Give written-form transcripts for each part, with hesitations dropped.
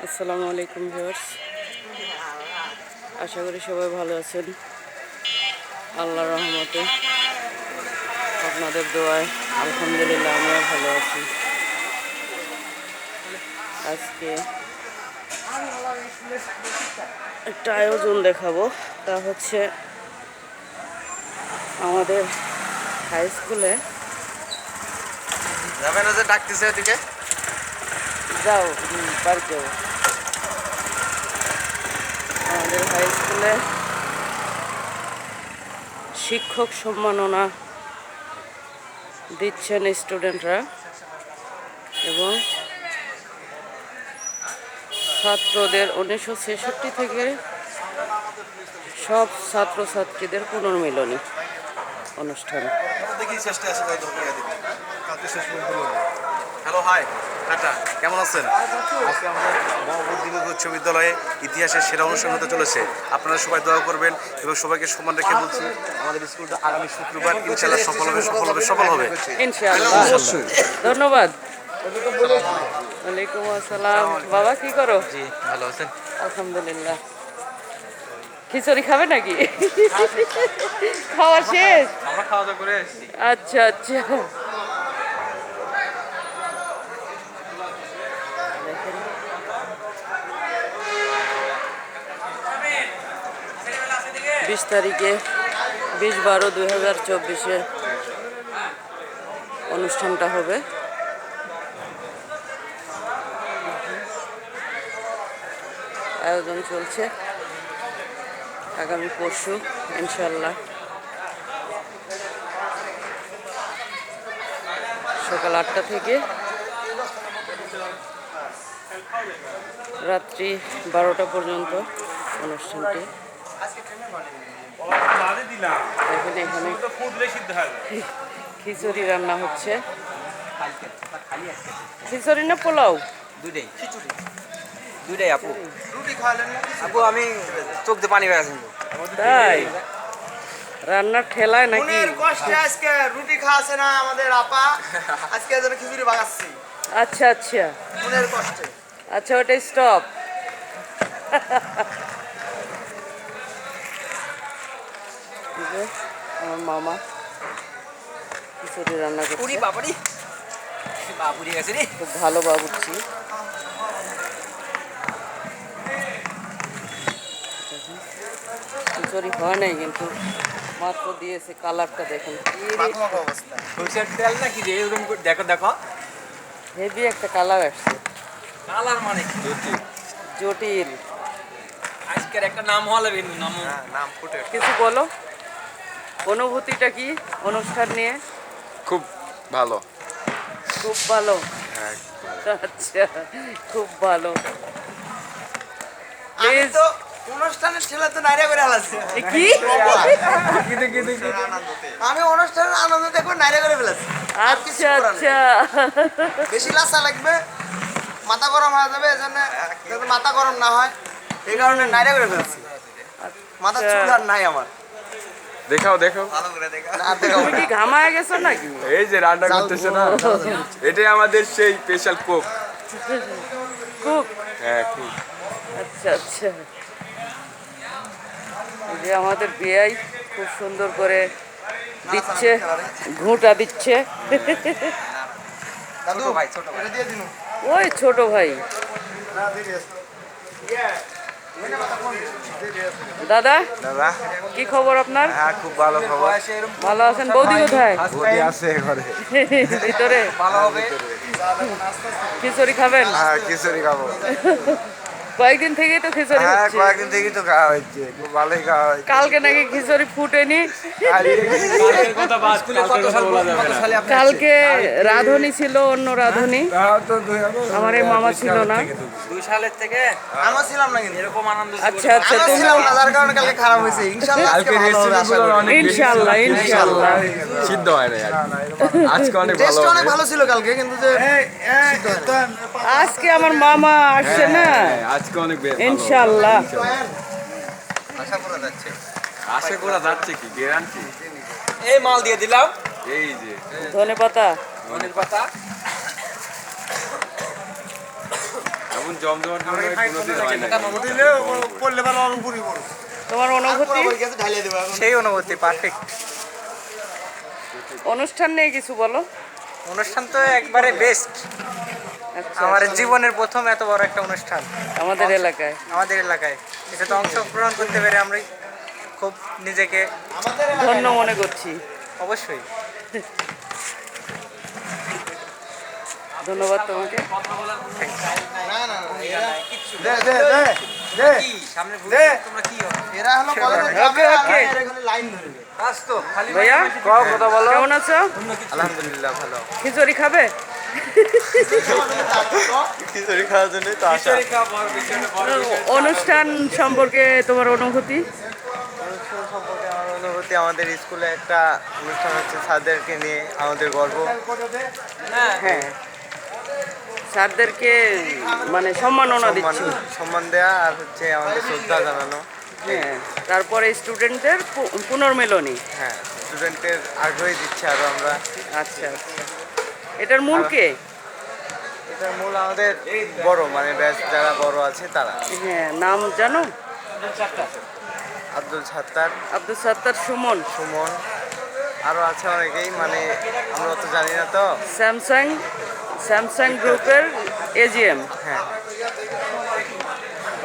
আসসালামু আলাইকুম ভিউয়ার্স, আশা করি সবাই ভালো আছেন। আল্লাহর রহমতে আপনাদের দোয়ায় আলহামদুলিল্লাহ আমিও ভালো আছি। আজকে একটা আয়োজন দেখাবো, তা হচ্ছে আমাদের হাই স্কুলে ডাকতেছে এদিকে যাও পার্কে। আমাদের হাই স্কুলে শিক্ষক সম্মাননা দিচ্ছেন স্টুডেন্টরা এবং ছাত্রদের 1966 থেকে সব ছাত্রছাত্রীদের পুনর্মিলনী অনুষ্ঠান। হ্যালো হাই টাটা, কেমন আছেন? আজকে আমাদের মহাবুদ্ধিমুখ উচ্চ বিদ্যালয়ে ইতিহাসের সেরা অনুষ্ঠান হতে চলেছে। আপনারা সবাই দোয়া করবেন এবং সবাইকে সম্মান রেখে বলছি আমাদের স্কুলটা আগামী শুক্রবার ইনশাআল্লাহ সফল হবে। ইনশাআল্লাহ। ধন্যবাদ। ওয়ালাইকুম আসসালাম। বাবা কি করো? জি ভালো আছেন? আলহামদুলিল্লাহ। খিচুড়ি খাবে নাকি? খাওয়া শেষ? আমরা খাওয়া দাওয়া করে এসেছি। আচ্ছা আচ্ছা। দেখেন 20 তারিখে 20/12/2024 অনুষ্ঠানটা হবে। আয়োজন চলছে আগামী পরশু ইনশাল্লাহ সকাল 8টা থেকে রাত্রি 12টা পর্যন্ত অনুষ্ঠানটি। দেখেন এখানে খিচুড়ি রান্না হচ্ছে। খিচুড়ি না পোলাও? দুইটাই আপু। আপু আমি চোখ দিয়ে পানি বেড়াচ্ছি। তাই রান্নার ঠেলায় নাকি? আজকে রুটি খাওয়াছে না আমাদের আপা, আজকে যেন খিচুড়ি বানাচ্ছি আচ্ছা আচ্ছা মনের কষ্টে। আচ্ছা, ওটা স্টপ। আমার মামা খিচুড়ি রান্না করছে। খুব ভালো বাবুর্চি। খিচুড়ি হয় নাই কিন্তু মাত্র দিয়েছে। কালারটা দেখুন, সরষের তেল নাকি যে এরকম দেখো দেখো হেভি একটা কালার আসছে। কালার মানে জটিল। আজকের একটা নাম হলে নাম নাম ফুটে কিছু বলো, অনুভূতিটা কি অনুষ্ঠান নিয়ে? খুব ভালো। খুব ভালো। আচ্ছা, খুব ভালো। আমি তো অনুষ্ঠানের ছেলে তো নাইরা করে ফেলাচ্ছি। কি আমি অনুষ্ঠানের আনন্দ দেখো নাইরা করে ফেলাচ্ছি। আচ্ছা আচ্ছা, বেশি লাসা লাগবে, মাথা গরম হয়ে যাবে, এজন্য যাতে মাথা গরম না হয় এই কারণে নাইরা করে ফেলছি। মাথা চুল আর নাই আমার। দেখাও দেখাও ভালো করে দেখা না দেখা। তুমি কি ঘামায় গেছো নাকি? এই যে রান্না করতেছে না, এটাই আমাদের সেই স্পেশাল কুক। কুক? হ্যাঁ কুক। আচ্ছা আচ্ছা। এই যে আমাদের বিয়াই খুব সুন্দর করে দিচ্ছে, ঘুঁটা দিচ্ছে। দাদু ভাই ছোট ভাই দিয়ে দিনু। ওই ছোট ভাই। দাদা দাদা কি খবর আপনার? হ্যাঁ খুব ভালো খবর। ভালো আছেন? বৌদি কোথায়? বৌদি আছে ঘরে। ভিতরে? ভালো হবে। খিচুড়ি খাবেন? হ্যাঁ খিচুড়ি খাবো। কয়েকদিন থেকেই তো খিচুড়ি হ্যাঁ হচ্ছে। কয়েকদিন থেকেই তো খাওয়া হচ্ছে, খুব ভালোই খাওয়া হচ্ছে। কালকে নাকি খিচুড়ি ফুটেনি। কালকে রাঁধুনি ছিল, অন্য রাঁধুনি। আমার এই মামা ছিল না। 2 সালের থেকে আমরা ছিলাম না কিন্তু এরকম আনন্দ আচ্ছা আচ্ছা, আমরা তুমি ছিলাম না, যার কারণে কালকে খারাপ হয়েছে। ইনশাআল্লাহ আজকে ভালো হবে আশা করি। ইনশাআল্লাহ ইনশাআল্লাহ। সিদ্ধ হয় না আজকে অনেক ভালো টেস্ট হবে। অনেক ভালো ছিল কালকে, কিন্তু যে আজকে আমার মামা আসছে না, আজকে অনেক ইনশাআল্লাহ। আশা করা যাচ্ছে। আশা করা যাচ্ছে কি গ্যারান্টি। এই মাল দিয়ে দিলাম, এই যে ধনে পাতা। ধনের পাতা। এমন জমজমাট মনে হয় কোনোদিন হয় না। তোমার অনুভূতি? সেই অনুভূতি পারফেক্ট। অনুষ্ঠান নিয়ে কিছু বলো। অনুষ্ঠান তো একবারে বেস্ট। আচ্ছা, আমার জীবনের প্রথম এত বড় একটা অনুষ্ঠান আমাদের এলাকায় আমাদের এলাকায়, এটাতে অংশগ্রহণ করতে পেরে আমরা খুব নিজেকে ধন্য মনে করছি। অবশ্যই ধন্যবাদ তোমাকে। এরা হলো কলেজের ওকে ওকে ভাইয়া কথা বলো, কেমন আছো? আলহামদুলিল্লাহ ভালো। খিচুড়ি খাবে? খিচুড়ি খাওয়ার জন্যই তো আসা। অনুষ্ঠান সম্পর্কে তোমার অনুভূতি? অনুষ্ঠান সম্পর্কে আমার অনুভূতি, আমাদের স্কুলে একটা অনুষ্ঠান হচ্ছে, স্যারদেরকে নিয়ে আমাদের গর্ব। হ্যাঁ, স্যারদেরকে মানে সম্মাননা দিচ্ছি। সম্মান দেয়া আর হচ্ছে আমাদের শ্রদ্ধা জানানো। হ্যাঁ, তারপরে স্টুডেন্টদের পুনর্মিলনী। হ্যাঁ, স্টুডেন্টের আগ্রহী দিচ্ছে আরো আমরা। আচ্ছা আচ্ছা, এটার মূল কে? এটার মূল আমাদের বড়, মানে ব্যাচ যারা বড় আছে তারা। হ্যাঁ, নাম জানো? আব্দুল সাত্তার, আব্দুল সাত্তার, সুমন, সুমন, আরো আছে অনেকেই, মানে আমরা তো জানি না তো। স্যামসাং গ্রুপের এজিএম। হ্যাঁ,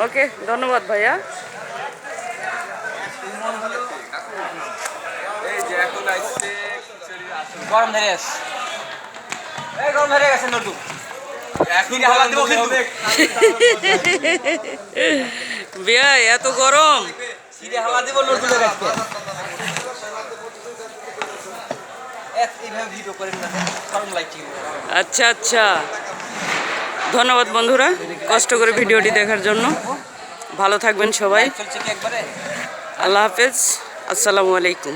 ওকে, ধন্যবাদ ভাইয়া। এই যে এখন আসছে গরম ধরে গেছে, গরম ধরে গেছে নটু। এখন হালা দিব কিন্তু বিয়া এত গরম। হালা দিব নটু এইভাবে ভিডিও করেন না, গরম লাগছে। আচ্ছা আচ্ছা, ধন্যবাদ বন্ধুরা কষ্ট করে ভিডিওটি দেখার জন্য। ভালো থাকবেন সবাই। আল্লাহ হাফেজ, আসসালামু আলাইকুম।